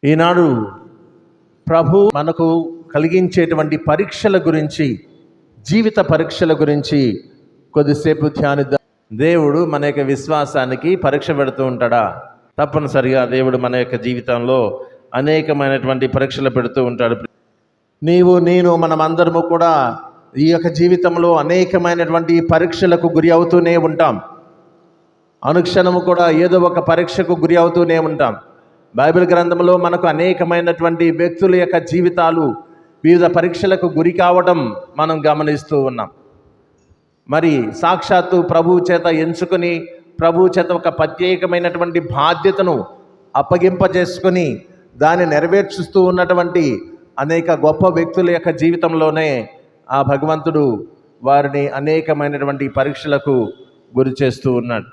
ఈనాడు ప్రభు మనకు కలిగించేటువంటి పరీక్షల గురించి, జీవిత పరీక్షల గురించి కొద్దిసేపు ధ్యానిద్దాం. దేవుడు మన యొక్క విశ్వాసానికి పరీక్ష పెడుతూ ఉంటాడా? తప్పనిసరిగా దేవుడు మన యొక్క జీవితంలో అనేకమైనటువంటి పరీక్షలు పెడుతూ ఉంటాడు. నీవు నేను మనమందరము కూడా ఈ యొక్క జీవితంలో అనేకమైనటువంటి పరీక్షలకు గురి అవుతూనే ఉంటాం. అనుక్షణము కూడా ఏదో ఒక పరీక్షకు గురి అవుతూనే ఉంటాం. బైబిల్ గ్రంథంలో మనకు అనేకమైనటువంటి వ్యక్తుల యొక్క జీవితాలు వివిధ పరీక్షలకు గురి కావడం మనం గమనిస్తూ ఉన్నాం. మరి సాక్షాత్తు ప్రభువు చేత ఎంచుకొని, ప్రభువు చేత ఒక ప్రత్యేకమైనటువంటి బాధ్యతను అప్పగింపజేసుకొని దాన్ని నెరవేర్చుస్తూ ఉన్నటువంటి అనేక గొప్ప వ్యక్తుల యొక్క జీవితంలోనే ఆ భగవంతుడు వారిని అనేకమైనటువంటి పరీక్షలకు గురి చేస్తూ ఉన్నాడు.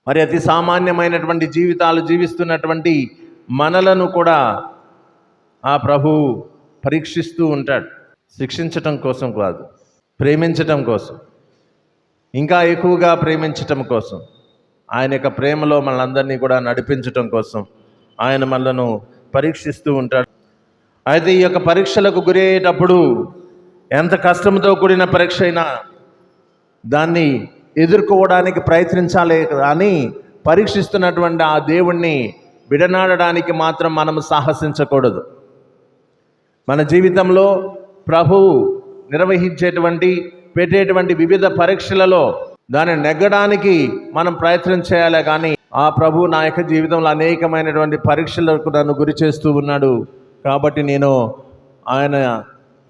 మరి అతి సామాన్యమైనటువంటి జీవితాలు జీవిస్తున్నటువంటి మనలను కూడా ఆ ప్రభు పరీక్షిస్తూ ఉంటాడు. శిక్షించటం కోసం కాదు, ప్రేమించటం కోసం, ఇంకా ఎక్కువగా ప్రేమించటం కోసం, ఆయన యొక్క ప్రేమలో మనలందరినీ కూడా నడిపించటం కోసం ఆయన మనలను పరీక్షిస్తూ ఉంటాడు. అయితే ఈ యొక్క పరీక్షలకు గురయ్యేటప్పుడు ఎంత కష్టంతో కూడిన పరీక్ష అయినా దాన్ని ఎదుర్కోవడానికి ప్రయత్నించాలి. కానీ పరీక్షిస్తున్నటువంటి ఆ దేవుణ్ణి విడనాడడానికి మాత్రం మనం సాహసించకూడదు. మన జీవితంలో ప్రభువు నిర్వహించేటువంటి, పెట్టేటువంటి వివిధ పరీక్షలలో దాన్ని నెగ్గడానికి మనం ప్రయత్నం చేయాలి. కానీ ఆ ప్రభు నా యొక్క జీవితంలో అనేకమైనటువంటి పరీక్షలకు నన్ను గురి చేస్తూ ఉన్నాడు, కాబట్టి నేను ఆయన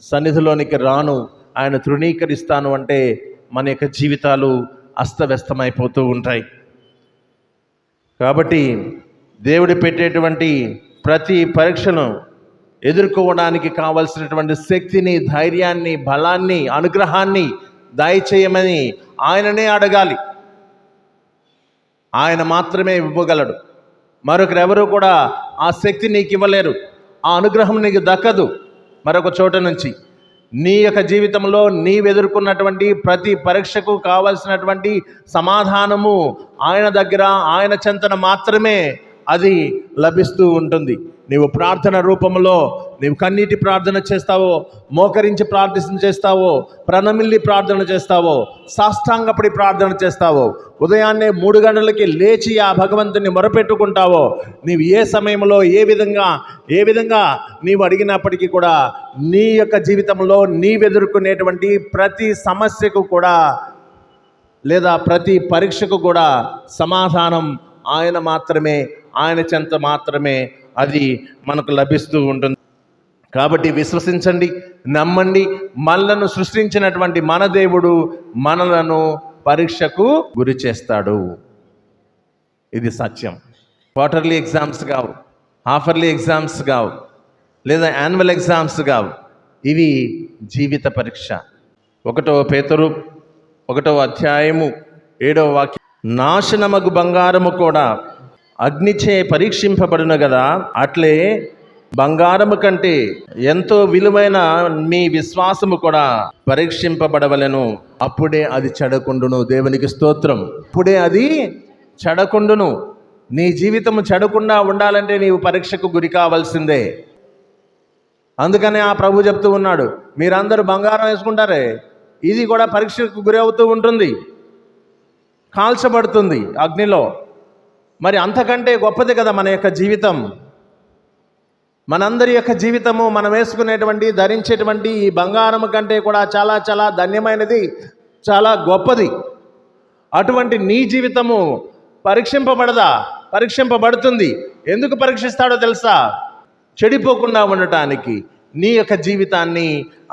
సన్నిధిలోనికి రాను, ఆయన తృణీకరిస్తాను అంటే మన యొక్క జీవితాలు అస్తవ్యస్తమైపోతూ ఉంటాయి. కాబట్టి దేవుడు పెట్టేటువంటి ప్రతి పరీక్షను ఎదుర్కోవడానికి కావలసినటువంటి శక్తిని, ధైర్యాన్ని, బలాన్ని, అనుగ్రహాన్ని దయచేయమని ఆయననే అడగాలి. ఆయన మాత్రమే ఇవ్వగలడు. మరొకరెవరూ కూడా ఆ శక్తి నీకు ఇవ్వలేరు, ఆ అనుగ్రహం నీకు దక్కదు మరొక చోట నుంచి. నీ యొక్క జీవితంలో నీవు ఎదుర్కొన్నటువంటి ప్రతి పరీక్షకు కావలసినటువంటి సమాధానము ఆయన దగ్గర, ఆయన చెంతన మాత్రమే అది లభిస్తూ ఉంటుంది. నీవు ప్రార్థన రూపంలో నీవు కన్నీటి ప్రార్థన చేస్తావో, మోకరించి ప్రార్థన చేస్తావో, ప్రణమిల్లి ప్రార్థన చేస్తావో, సాష్టాంగపడి ప్రార్థన చేస్తావో, ఉదయాన్నే 3 గంటలకి లేచి ఆ భగవంతుని మొరపెట్టుకుంటావో, నీవు ఏ సమయంలో ఏ విధంగా నీవు అడిగినప్పటికీ కూడా నీ యొక్క జీవితంలో నీవెదుర్కొనేటువంటి ప్రతి సమస్యకు కూడా లేదా ప్రతి పరీక్షకు కూడా సమాధానం ఆయన మాత్రమే, ఆయన చెంత మాత్రమే అది మనకు లభిస్తూ ఉంటుంది. కాబట్టి విశ్వసించండి, నమ్మండి. మనలను సృష్టించినటువంటి మన దేవుడు మనలను పరీక్షకు గురి చేస్తాడు. ఇది సత్యం. క్వార్టర్లీ ఎగ్జామ్స్ కావు, హాఫర్లీ ఎగ్జామ్స్ కావు, లేదా యాన్యువల్ ఎగ్జామ్స్ కావు. ఇవి జీవిత పరీక్ష. 1 పేతురు 1వ అధ్యాయము 7వ వాక్యం, నాశనమగు బంగారము కూడా అగ్నిచే పరీక్షింపబడును కదా, అట్లే బంగారము కంటే ఎంతో విలువైన మీ విశ్వాసము కూడా పరీక్షింపబడవలెను, అప్పుడే అది చెడకుండును. దేవునికి స్తోత్రం. అప్పుడే అది చెడకుండును. నీ జీవితము చెడకుండా ఉండాలంటే నీవు పరీక్షకు గురి కావాల్సిందే. అందుకనే ఆ ప్రభు చెప్తూ ఉన్నాడు, మీరందరూ బంగారం వేసుకుంటారే, ఇది కూడా పరీక్షకు గురి అవుతూ ఉంటుంది, కాల్చబడుతుంది అగ్నిలో. మరి అంతకంటే గొప్పది కదా మన యొక్క జీవితం. మనందరి యొక్క జీవితము మనం వేసుకునేటువంటి, ధరించేటువంటి ఈ బంగారం కంటే కూడా చాలా చాలా ధన్యమైనది, చాలా గొప్పది. అటువంటి నీ జీవితము పరీక్షింపబడదా? పరీక్షింపబడుతుంది. ఎందుకు పరీక్షిస్తాడో తెలుసా? చెడిపోకుండా ఉండటానికి నీ యొక్క జీవితాన్ని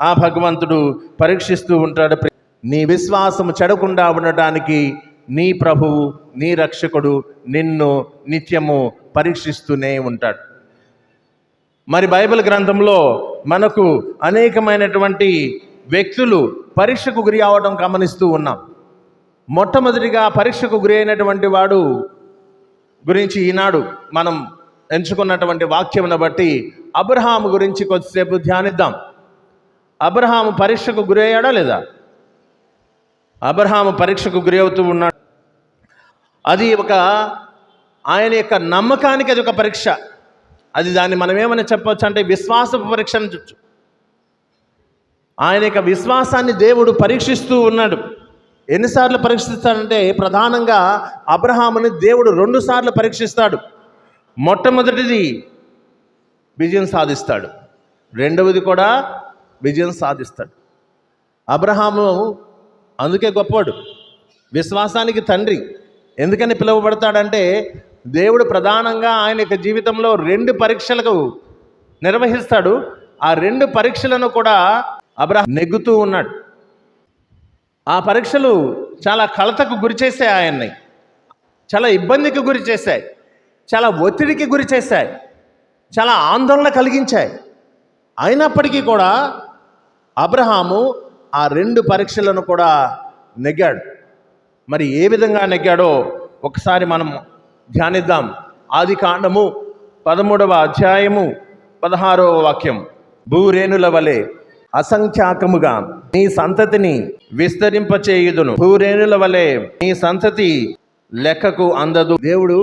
ఆ భగవంతుడు పరీక్షిస్తూ ఉంటాడు. నీ విశ్వాసము చెడకుండా ఉండటానికి నీ ప్రభువు, నీ రక్షకుడు నిన్ను నిత్యము పరీక్షిస్తూనే ఉంటాడు. మరి బైబిల్ గ్రంథంలో మనకు అనేకమైనటువంటి వ్యక్తులు పరీక్షకు గురి అవడం గమనిస్తూ ఉన్నాం. మొట్టమొదటిగా పరీక్షకు గురి అయినటువంటి వాడు గురించి ఈనాడు మనం ఎంచుకున్నటువంటి వాక్యమును బట్టి అబ్రహాము గురించి కొద్దిసేపు ధ్యానిద్దాం. అబ్రహాము పరీక్షకు గురి అయ్యాడా లేదా? అబ్రహాము పరీక్షకు గురి అవుతూ ఉన్నాడు. అది ఆయన యొక్క నమ్మకానికి అది ఒక పరీక్ష. దాన్ని మనం ఏమని చెప్పొచ్చు అంటే విశ్వాసపు పరీక్ష అని చెప్పచ్చు. ఆయన యొక్క విశ్వాసాన్ని దేవుడు పరీక్షిస్తూ ఉన్నాడు. ఎన్నిసార్లు పరీక్షిస్తాడంటే ప్రధానంగా అబ్రహాముని దేవుడు 2 సార్లు పరీక్షిస్తాడు. మొట్టమొదటిది విజయం సాధిస్తాడు, రెండవది కూడా విజయం సాధిస్తాడు. అబ్రహాము అందుకే గొప్పవాడు, విశ్వాసానికి తండ్రి. ఎందుకని పిలువబడతాడంటే దేవుడు ప్రధానంగా ఆయన యొక్క జీవితంలో 2 పరీక్షలకు నిర్వహిస్తాడు. ఆ 2 పరీక్షలను కూడా అబ్రహాం నెగ్గుతూ ఉన్నాడు. ఆ పరీక్షలు చాలా కలతకు గురి చేశాయి, ఆయన్ని చాలా ఇబ్బందికి గురి చేశాయి, చాలా ఒత్తిడికి గురి చేశాయి, చాలా ఆందోళన కలిగించాయి. అయినప్పటికీ కూడా అబ్రహాము ఆ 2 పరీక్షలను కూడా నెగ్గాడు. మరి ఏ విధంగా నెగ్గాడో ఒకసారి మనం ధ్యానిద్దాం. ఆదికాండము 13వ అధ్యాయము 16వ వాక్యం. భూరేణుల వలె అసంఖ్యాకముగా నీ సంతతిని విస్తరింపచేయుదును, భూరేణుల వలె నీ సంతతి లెక్కకు అందదు. దేవుడు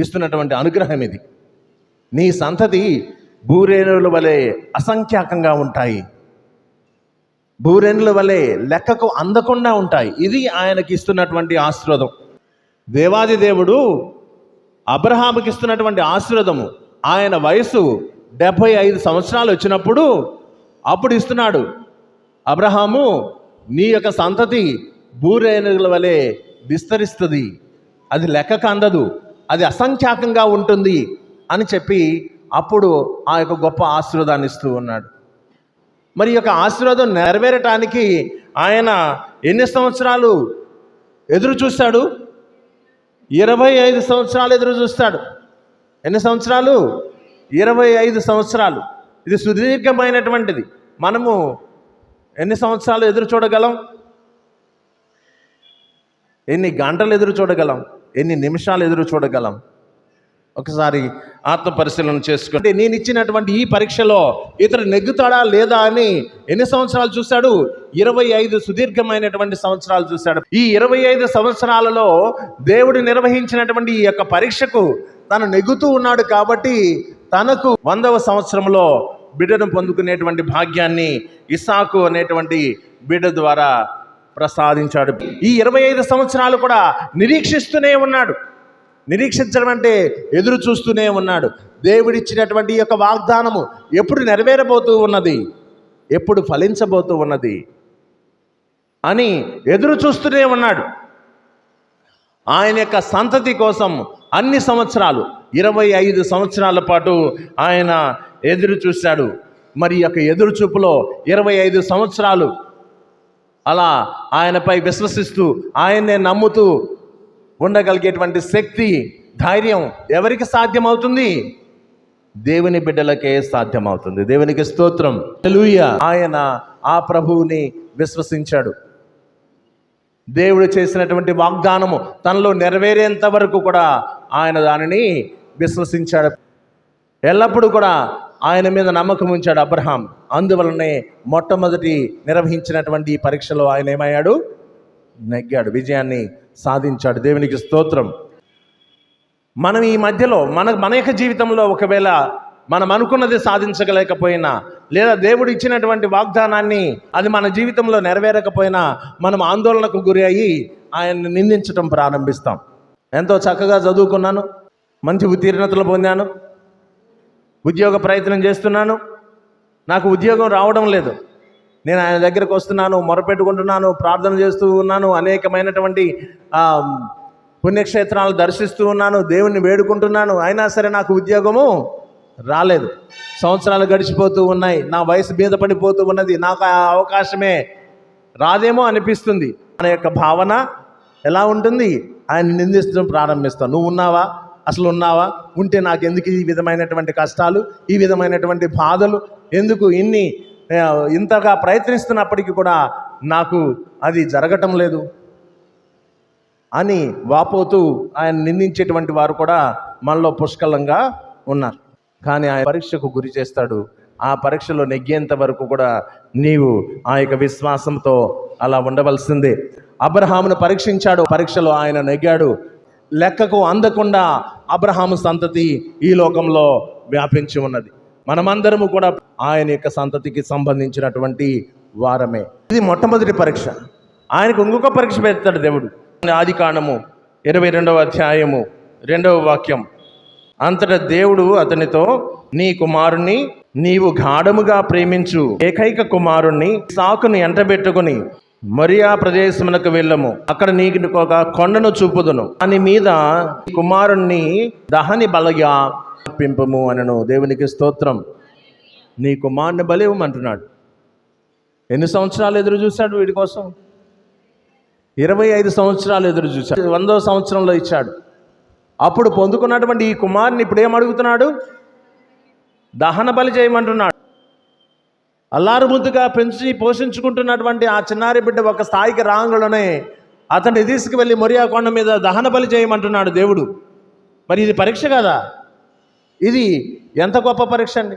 ఇస్తున్నటువంటి అనుగ్రహం ఇది. నీ సంతతి భూరేణుల వలె అసంఖ్యాకంగా ఉంటాయి, భూరేణుల వలె లెక్కకు అందకుండా ఉంటాయి. ఇది ఆయనకి ఇస్తున్నటువంటి ఆశీర్వాదం. దేవాది దేవుడు అబ్రహాముకి ఇస్తున్నటువంటి ఆశీర్వాదము. ఆయన వయసు 75 సంవత్సరాలు వచ్చినప్పుడు అప్పుడు ఇస్తున్నాడు. అబ్రహాము, నీ యొక్క సంతతి భూరేణుల వలె విస్తరిస్తుంది, అది లెక్కకు అందదు, అది అసంఖ్యాకంగా ఉంటుంది అని చెప్పి అప్పుడు ఆ యొక్క గొప్ప ఆశీర్వాదాన్ని ఇస్తూ ఉన్నాడు. మరి ఈ యొక్క ఆశీర్వాదం నెరవేరటానికి ఆయన ఎన్ని సంవత్సరాలు ఎదురు చూస్తాడు? 25 సంవత్సరాలు ఎదురు చూస్తాడు. ఎన్ని సంవత్సరాలు? 25 సంవత్సరాలు. ఇది సుదీర్ఘమైనటువంటిది. మనము ఎన్ని సంవత్సరాలు ఎదురు చూడగలం? ఎన్ని గంటలు ఎదురు చూడగలం? ఎన్ని నిమిషాలు ఎదురు చూడగలం? ఒకసారి ఆత్మ పరిశీలన చేసుకుంటే, నేను ఇచ్చినటువంటి ఈ పరీక్షలో ఇతడు నెగ్గుతాడా లేదా అని ఎన్ని సంవత్సరాలు చూశాడు? 25 సుదీర్ఘమైనటువంటి సంవత్సరాలు చూశాడు. ఈ 25 సంవత్సరాలలో దేవుడు నిర్వహించినటువంటి ఈ యొక్క పరీక్షకు తను నెగ్గుతూ ఉన్నాడు కాబట్టి తనకు 100వ సంవత్సరంలో బిడ్డను పొందుకునేటువంటి భాగ్యాన్ని ఇస్సాకు అనేటువంటి బిడ్డ ద్వారా ప్రసాదించాడు. ఈ 25 సంవత్సరాలు కూడా నిరీక్షిస్తూనే ఉన్నాడు. నిరీక్షించడం అంటే ఎదురు చూస్తూనే ఉన్నాడు. దేవుడిచ్చినటువంటి ఈ యొక్క వాగ్దానము ఎప్పుడు నెరవేరబోతూ ఉన్నది, ఎప్పుడు ఫలించబోతూ ఉన్నది అని ఎదురు చూస్తూనే ఉన్నాడు. ఆయన యొక్క సంతతి కోసం అన్ని సంవత్సరాలు 25 సంవత్సరాల పాటు ఆయన ఎదురు చూశాడు. మరి యొక్క ఎదురు చూపులో 25 సంవత్సరాలు అలా ఆయనపై విశ్వసిస్తూ ఆయన్నే నమ్ముతూ ఉండగలిగేటువంటి శక్తి, ధైర్యం ఎవరికి సాధ్యమవుతుంది? దేవుని బిడ్డలకే సాధ్యమవుతుంది. దేవునికి స్తోత్రం, హల్లెలూయా. ఆయన ఆ ప్రభువుని విశ్వసించాడు. దేవుడు చేసినటువంటి వాగ్దానము తనలో నెరవేరేంత వరకు కూడా ఆయన దానిని విశ్వసించాడు. ఎల్లప్పుడూ కూడా ఆయన మీద నమ్మకం ఉంచాడు అబ్రహాం. అందువలనే మొట్టమొదటి నిర్వహించినటువంటి పరీక్షలో ఆయన ఏమయ్యాడు? నెగ్గాడు, విజయాన్ని సాధించాడు. దేవునికి స్తోత్రం. మనం ఈ మధ్యలో మన యొక్క జీవితంలో ఒకవేళ మనం అనుకున్నది సాధించగలేకపోయినా, లేదా దేవుడు ఇచ్చినటువంటి వాగ్దానాన్ని అది మన జీవితంలో నెరవేరకపోయినా మనం ఆందోళనకు గురి అయ్యి ఆయన్ని నిందించడం ప్రారంభిస్తాం. ఎంతో చక్కగా చదువుకున్నాను, మంచి ఉత్తీర్ణతలు పొందాను, ఉద్యోగ ప్రయత్నం చేస్తున్నాను, నాకు ఉద్యోగం రావడం లేదు. నేను ఆయన దగ్గరకు వస్తున్నాను, మొరపెట్టుకుంటున్నాను, ప్రార్థన చేస్తూ ఉన్నాను, అనేకమైనటువంటి పుణ్యక్షేత్రాలు దర్శిస్తూ ఉన్నాను, దేవుణ్ణి వేడుకుంటున్నాను. అయినా సరే నాకు ఉద్యోగము రాలేదు. సంవత్సరాలు గడిచిపోతూ ఉన్నాయి, నా వయసు మీద పడిపోతూ ఉన్నది, నాకు ఆ అవకాశమే రాదేమో అనిపిస్తుంది. మన యొక్క భావన ఎలా ఉంటుంది? ఆయన నిందిస్తూ ప్రారంభిస్తాం. నువ్వు ఉన్నావా? అసలు ఉన్నావా? ఉంటే నాకు ఎందుకు ఈ విధమైనటువంటి కష్టాలు, ఈ విధమైనటువంటి బాధలు ఎందుకు? ఇంతగా ప్రయత్నిస్తున్నప్పటికీ కూడా నాకు అది జరగటం లేదు అని వాపోతూ ఆయన నిందించేటువంటి వారు కూడా మనలో పుష్కలంగా ఉన్నారు. కానీ ఆయన పరీక్షకు గురి చేస్తాడు. ఆ పరీక్షలో నెగ్గేంత వరకు కూడా నీవు ఆ యొక్క విశ్వాసంతో అలా ఉండవలసిందే. అబ్రహామును పరీక్షించాడు, పరీక్షలో ఆయన నెగ్గాడు. లెక్కకు అందకుండా అబ్రహాము సంతతి ఈ లోకంలో వ్యాపించి ఉన్నది. మనమందరము కూడా ఆయన యొక్క సంతతికి సంబంధించినటువంటి వారమే. ఇది మొట్టమొదటి పరీక్ష. ఆయనకు ఇంకొక పరీక్ష పెడతాడు దేవుడు. ఆదికాండము 22వ అధ్యాయము 2వ వాక్యం. అంతటా దేవుడు అతనితో, నీ కుమారుణ్ణి నీవు గాఢముగా ప్రేమించు ఏకైక కుమారుణ్ణి ఇస్సాకును ఎంటబెట్టుకుని మొరియా ప్రదేశమునకు వెళ్ళము. అక్కడ నీకు ఒక కొండను చూపుదును, దాని మీద కుమారుణ్ణి దహని బలిగా అర్పింపుము అనను. దేవునికి స్తోత్రం. నీ కుమారుని బలి ఇవ్వమంటున్నాడు. ఎన్ని సంవత్సరాలు ఎదురు చూశాడు వీడి కోసం? 25 సంవత్సరాలు ఎదురు చూశాడు. 100వ సంవత్సరంలో ఇచ్చాడు. అప్పుడు పొందుకున్నటువంటి ఈ కుమారుని ఇప్పుడు ఏమడుగుతున్నాడు? దహన బలి చేయమంటున్నాడు. అల్లారు ముద్దుగా పెంచి పోషించుకుంటున్నటువంటి ఆ చిన్నారి బిడ్డ ఒక స్థాయికి రాంగులోనే అతన్ని తీసుకువెళ్ళి మొరియా కొండ మీద దహన బలి చేయమంటున్నాడు దేవుడు. మరి ఇది పరీక్ష కదా? ఇది ఎంత గొప్ప పరీక్ష అండి!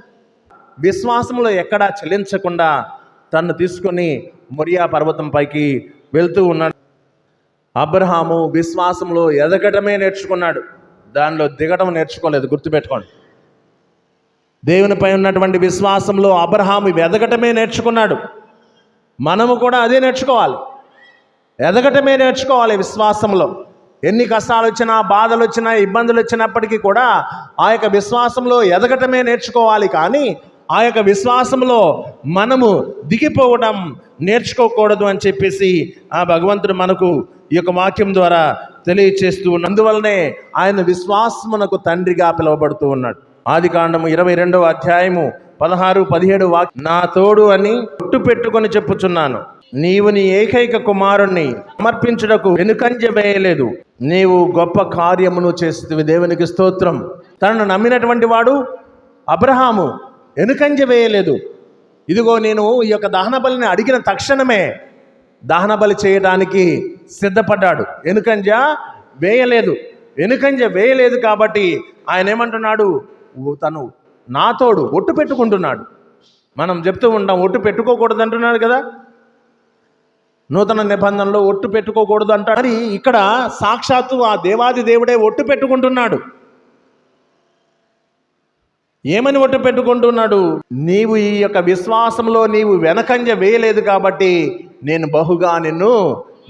విశ్వాసంలో ఎక్కడా చెల్లించకుండా తన్ను తీసుకొని మొరియా పర్వతం పైకి వెళ్తూ ఉన్నాడు. అబ్రహాము విశ్వాసంలో ఎదగటమే నేర్చుకున్నాడు, దానిలో దిగటం నేర్చుకోలేదు. గుర్తుపెట్టుకోండి. దేవునిపై ఉన్నటువంటి విశ్వాసంలో అబ్రహాము ఎదగటమే నేర్చుకున్నాడు. మనము కూడా అదే నేర్చుకోవాలి. ఎదగటమే నేర్చుకోవాలి విశ్వాసంలో. ఎన్ని కష్టాలు వచ్చినా, బాధలు వచ్చినా, ఇబ్బందులు వచ్చినప్పటికీ కూడా ఆ యొక్క విశ్వాసంలో ఎదగటమే నేర్చుకోవాలి. కానీ ఆ యొక్క విశ్వాసంలో మనము దిగిపోవడం నేర్చుకోకూడదు అని చెప్పేసి ఆ భగవంతుడు మనకు ఈ యొక్క వాక్యం ద్వారా తెలియచేస్తూ ఉన్నాడు. అందువల్లనే ఆయన విశ్వాసమునకు తండ్రిగా పిలువబడుతూ ఉన్నాడు. ఆదికాండము 22వ అధ్యాయము 16-17 వాక్యం. నా తోడు అని ఒట్టు పెట్టుకొని చెప్పుచున్నాను, నీవు నీ ఏకైక కుమారుణ్ణి సమర్పించుటకు వెనుకంజ వేయలేదు. నీవు గొప్ప కార్యమును చేస్తేవి. దేవునికి స్తోత్రం. తనను నమ్మినటువంటి వాడు అబ్రహాము వెనుకంజ వేయలేదు. ఇదిగో నేను ఈ యొక్క దహన బలిని అడిగిన తక్షణమే దహన బలి చేయడానికి సిద్ధపడ్డాడు. వెనుకంజ వేయలేదు. వెనుకంజ వేయలేదు కాబట్టి ఆయన ఏమంటున్నాడు? తను నా తోడు ఒట్టు పెట్టుకుంటున్నాడు. మనం చెప్తూ ఉంటాం ఒట్టు పెట్టుకోకూడదు అంటున్నాడు కదా. నూతన నిబంధనలో ఒట్టు పెట్టుకోకూడదు అంటాడు. మరి ఇక్కడ సాక్షాత్తు ఆ దేవాది దేవుడే ఒట్టు పెట్టుకుంటున్నాడు. ఏమని ఒట్టు పెట్టుకుంటున్నాడు? నీవు ఈ యొక్క విశ్వాసంలో నీవు వెనకంజ వేయలేదు కాబట్టి నేను బహుగా నిన్ను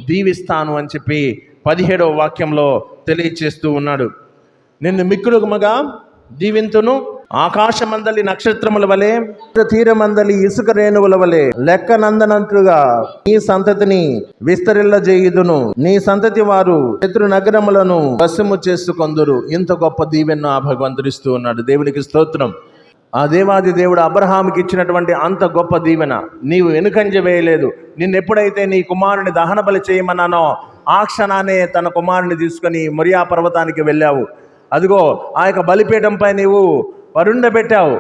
దీవిస్తాను అని చెప్పి 17వ వాక్యంలో తెలియచేస్తూ ఉన్నాడు. నిన్ను మిక్కులుగా దీవింతును, ఆకాశమందలి నక్షత్రముల వలె, తీరమందలి ఇసుక రేణువుల వలె లెక్కనందనట్లుగా నీ సంతతిని విస్తరిల్లజేయుదును. నీ సంతతి వారు శత్రు నగరములను వశము చేసుకొందురు. ఇంత గొప్ప దీవెన్ను ఆ భగవంతుడు ఇస్తూ ఉన్నాడు. దేవునికి స్తోత్రం. ఆ దేవాది దేవుడు అబ్రహాముకి ఇచ్చినటువంటి అంత గొప్ప దీవెన నీవు వెనుకంజ వేయలేదు. నిన్నెప్పుడైతే నీ కుమారుని దహన బలి చేయమన్నానో ఆ క్షణానే తన కుమారుని తీసుకొని మొరియా పర్వతానికి వెళ్ళావు. అదిగో ఆ యొక్క బలిపీఠంపై నీవు పరుండబెట్టావు.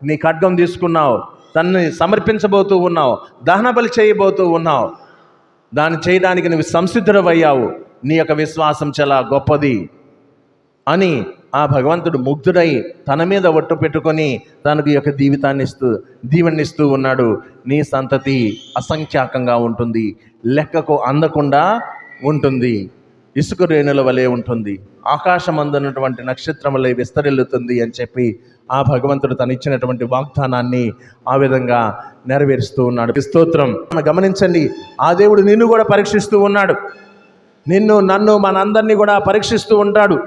నీ ఖడ్గం తీసుకున్నావు, తనని సమర్పించబోతూ ఉన్నావు, దహన బలి చేయబోతూ ఉన్నావు. దాన్ని చేయడానికి నువ్వు సంసిద్ధుడవయ్యావు. నీ యొక్క విశ్వాసం చాలా గొప్పది అని ఆ భగవంతుడు ముగ్ధుడై తన మీద ఒట్టు పెట్టుకొని తనకు యొక్క దీవెనిస్తూ ఉన్నాడు. నీ సంతతి అసంఖ్యాకంగా ఉంటుంది, లెక్కకు అందకుండా ఉంటుంది, ఇసుక రేణుల వలె ఉంటుంది, ఆకాశమందున్నటువంటి నక్షత్రములే విస్తరిల్లుతుంది అని చెప్పి ఆ భగవంతుడు తను ఇచ్చినటువంటి వాగ్దానాన్ని ఆ విధంగా నెరవేరుస్తూ ఉన్నాడు. స్తోత్రం. గమనించండి, ఆ దేవుడు నిన్ను కూడా పరీక్షిస్తూ ఉన్నాడు. నిన్ను, నన్ను, మనందరినీ కూడా పరీక్షిస్తూ ఉంటాడు.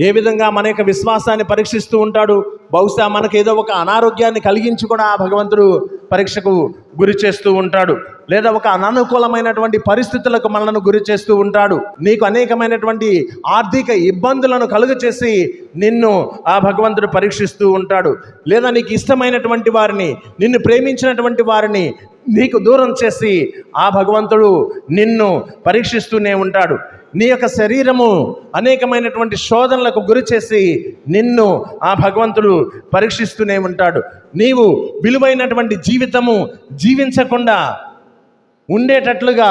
ఏ విధంగా మన యొక్క విశ్వాసాన్ని పరీక్షిస్తూ ఉంటాడు? బహుశా మనకు ఏదో ఒక అనారోగ్యాన్ని కలిగించి కూడా ఆ భగవంతుడు పరీక్షకు గురి చేస్తూ ఉంటాడు. లేదా ఒక అననుకూలమైనటువంటి పరిస్థితులకు మనల్ని గురి చేస్తూ ఉంటాడు. నీకు అనేకమైనటువంటి ఆర్థిక ఇబ్బందులను కలుగచేసి నిన్ను ఆ భగవంతుడు పరీక్షిస్తూ ఉంటాడు. లేదా నీకు ఇష్టమైనటువంటి వారిని, నిన్ను ప్రేమించినటువంటి వారిని నీకు దూరం చేసి ఆ భగవంతుడు నిన్ను పరీక్షిస్తూనే ఉంటాడు. నీ యొక్క శరీరము అనేకమైనటువంటి శోధనలకు గురి చేసి నిన్ను ఆ భగవంతుడు పరీక్షిస్తూనే ఉంటాడు. నీవు విలువైనటువంటి జీవితము జీవించకుండా ఉండేటట్లుగా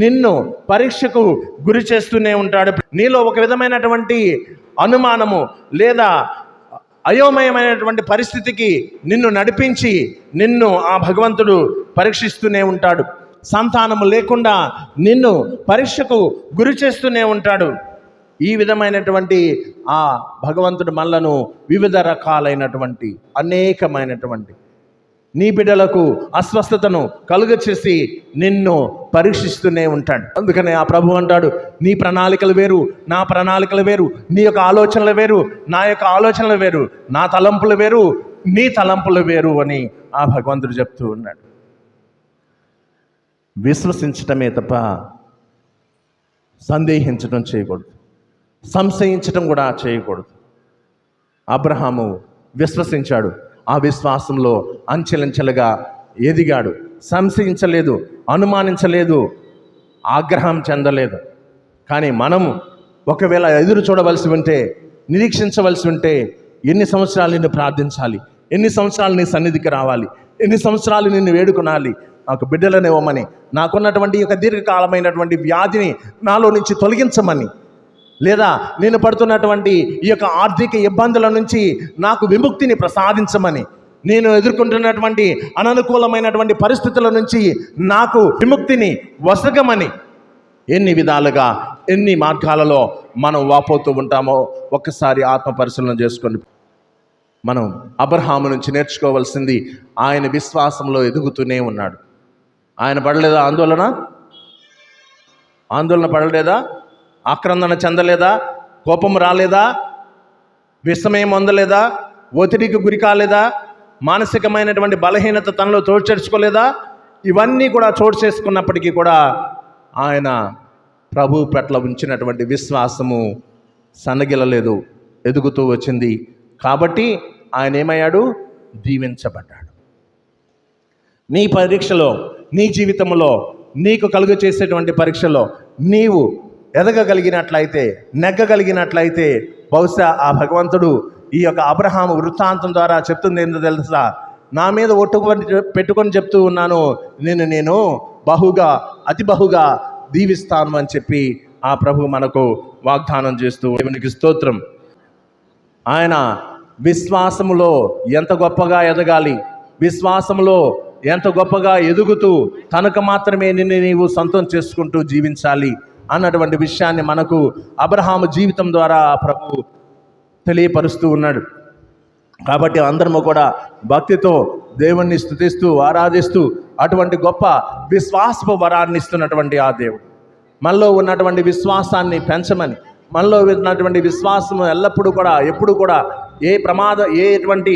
నిన్ను పరీక్షకు గురి చేస్తూనే ఉంటాడు. నీలో ఒక విధమైనటువంటి అనుమానము లేదా అయోమయమైనటువంటి పరిస్థితికి నిన్ను నడిపించి నిన్ను ఆ భగవంతుడు పరీక్షిస్తూనే ఉంటాడు. సంతానము లేకుండా నిన్ను పరీక్షకు గురి చేస్తూనే ఉంటాడు. ఈ విధమైనటువంటి ఆ భగవంతుడు మనలను వివిధ రకాలైనటువంటి అనేకమైనటువంటి నీ బిడ్డలకు అస్వస్థతను కలుగచేసి నిన్ను పరీక్షిస్తూనే ఉంటాడు. అందుకనే ఆ ప్రభు అంటాడు, నీ ప్రణాళికలు వేరు, నా ప్రణాళికలు వేరు, నీ యొక్క ఆలోచనలు వేరు, నా యొక్క ఆలోచనలు వేరు, నా తలంపులు వేరు, నీ తలంపులు వేరు అని ఆ భగవంతుడు చెప్తూ ఉన్నాడు. విశ్వసించటమే తప్ప సందేహించడం చేయకూడదు, సంశయించటం కూడా చేయకూడదు. అబ్రహాము విశ్వసించాడు, ఆ విశ్వాసంలో అంచెలంచెలుగా ఎదిగాడు, సంశయించలేదు, అనుమానించలేదు, ఆగ్రహం చెందలేదు. కానీ మనము ఒకవేళ ఎదురు చూడవలసి ఉంటే, నిరీక్షించవలసి ఉంటే ఎన్ని సంవత్సరాలు నిన్ను ప్రార్థించాలి, ఎన్ని సంవత్సరాలు నీ సన్నిధికి రావాలి, ఎన్ని సంవత్సరాలు నిన్ను వేడుకొనాలి, నాకు బిడ్డలను ఇవ్వమని, నాకున్నటువంటి యొక్క దీర్ఘకాలమైనటువంటి వ్యాధిని నాలో నుంచి తొలగించమని, లేదా నేను పడుతున్నటువంటి ఈ యొక్క ఆర్థిక ఇబ్బందుల నుంచి నాకు విముక్తిని ప్రసాదించమని, నేను ఎదుర్కొంటున్నటువంటి అననుకూలమైనటువంటి పరిస్థితుల నుంచి నాకు విముక్తిని వసగమని ఎన్ని విధాలుగా ఎన్ని మార్గాలలో మనం వాపోతూ ఉంటామో ఒక్కసారి ఆత్మ పరిశీలన చేసుకోండి. మనం అబ్రహాము నుంచి నేర్చుకోవాల్సింది, ఆయన విశ్వాసంలో ఎదుగుతూనే ఉన్నాడు. ఆయన పడలేదా ఆందోళన పడలేదా, ఆక్రందన చెందలేదా, కోపం రాలేదా, విషమయం పొందలేదా, ఒత్తిడికి గురి కాలేదా, మానసికమైనటువంటి బలహీనత తనలో తోడ్చేర్చుకోలేదా? ఇవన్నీ కూడా చోటు చేసుకున్నప్పటికీ కూడా ఆయన ప్రభు పట్ల ఉంచినటువంటి విశ్వాసము సన్నగిలలేదు, ఎదుగుతూ వచ్చింది. కాబట్టి ఆయన ఏమయ్యాడు? దీవించబడ్డాడు. నీ పరీక్షలో, నీ జీవితంలో, నీకు కలుగు చేసేటువంటి పరీక్షలో నీవు ఎదగగలిగినట్లయితే, నెగ్గగలిగినట్లయితే బహుశా ఆ భగవంతుడు ఈ యొక్క అబ్రహాము వృత్తాంతం ద్వారా చెప్తుంది ఏంటో తెలుసా? నా మీద పెట్టుకొని చెప్తూ ఉన్నాను, నేను బహుగా అతి బహుగా దీవిస్తాను అని చెప్పి ఆ ప్రభు మనకు వాగ్దానం చేస్తూ, దేవునికి స్తోత్రం. ఆయన విశ్వాసములో ఎంత గొప్పగా ఎదగాలి, విశ్వాసములో ఎంత గొప్పగా ఎదుగుతూ తనకు మాత్రమే నిన్ను నీవు సొంతం చేసుకుంటూ జీవించాలి అన్నటువంటి విషయాన్ని మనకు అబ్రహాము జీవితం ద్వారా ప్రభు తెలియపరుస్తూ ఉన్నాడు. కాబట్టి అందరము కూడా భక్తితో దేవుణ్ణి స్తుతిస్తూ ఆరాధిస్తూ అటువంటి గొప్ప విశ్వాసపు వరాన్ని ఇస్తున్నటువంటి ఆ దేవుడు మనలో ఉన్నటువంటి విశ్వాసాన్ని పెంచమని, మనలో ఉన్నటువంటి విశ్వాసము ఎల్లప్పుడూ కూడా, ఎప్పుడు కూడా ఎటువంటి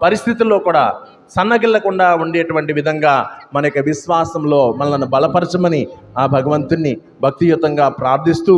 పరిస్థితుల్లో కూడా సన్నగిల్లకుండా ఉండేటువంటి విధంగా మన యొక్క విశ్వాసంలో మనల్ని బలపరచమని ఆ భగవంతుణ్ణి భక్తియుతంగా ప్రార్థిస్తూ